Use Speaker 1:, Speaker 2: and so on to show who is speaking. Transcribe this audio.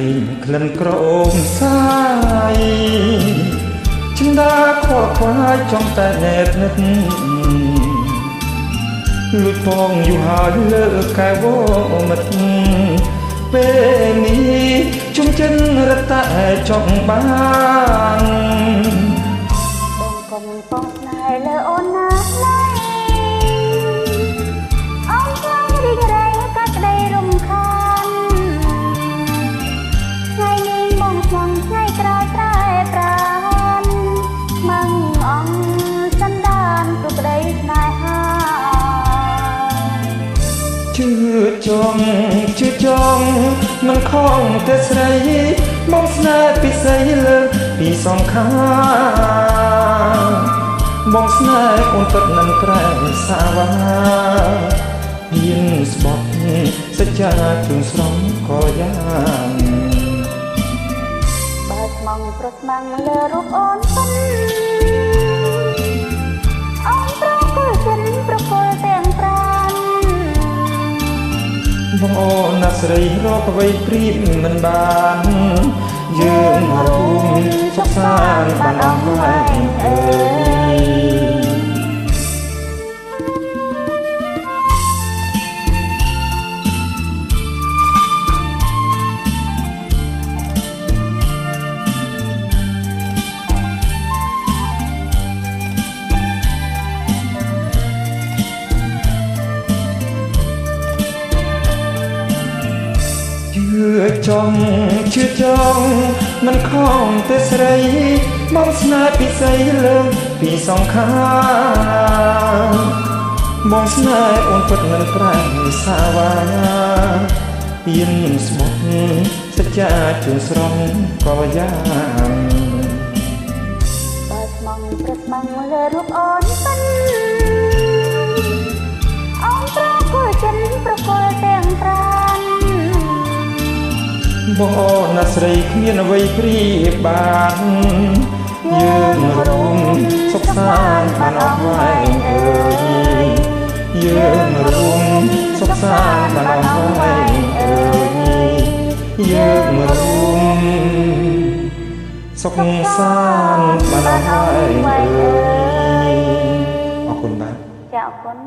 Speaker 1: រីក្លិនក្រអូបសាយចិន្តាខកខ្វាយចង់តែណែបនិតលួចផងយូរហើយលើកែវមិត្តពេលនេះជុំចិនរត់តែចង់បាន
Speaker 2: បងកុំបោះស្នេហ៍លើអូនណាណៃអូនចង់រីករាយកាត់ក្តីរំខានថ្ងៃនេះបងស្មងថ្ងៃក្រោយត្រែប្រានម៉ងអង្គសន្តានទុកក្តីស្នេហា
Speaker 1: ជឿចង់មិនខំតែស្រីមកស្នេហ៍ពិសេសលើពីសងខាបងស្នេហ៍អូនពិតមិនប្រែសាវ៉ាហ៊ានស្បត់សច្ចាជូនស្រងក៏យ៉ាង
Speaker 2: បើស្មងប្រស្មាំងលើរូបអូនសិនអូនប្រគល់ចិនប្រគល់ទាំងប្រាន
Speaker 1: បងអូនណាស្រីរកអ្វីព្រៀបមិនបានយើងរួមសុខសាន្តបានអស់ហើយអើយជឿចង់មិនខំតែស្រីមកស្នេហ៍ពិសេសលើពីសងខាមកស្នេហ៍អូនពិតមិនប្រែសាវ៉ាហ៊ានស្បត់សច្ចាជូនស្រងក៏យ៉ាង
Speaker 2: បើស្មងប្រស្មាំងលើរូបអូនសិនអូនប្រគល់ចិនប្រគល់ទាំងប្រាន
Speaker 1: បងអូនណាស្រីគ្មានអ្វីព្រៀបបានយើងរួមសុខសាន្តបានអស់ហើយអើយយើងរួមសុខសាន្តបានអស់ហើយអើយយើងរួមសុខសាន្តបានអស់ហើយអើយអរគុណបាទ
Speaker 2: ចាអរគុណ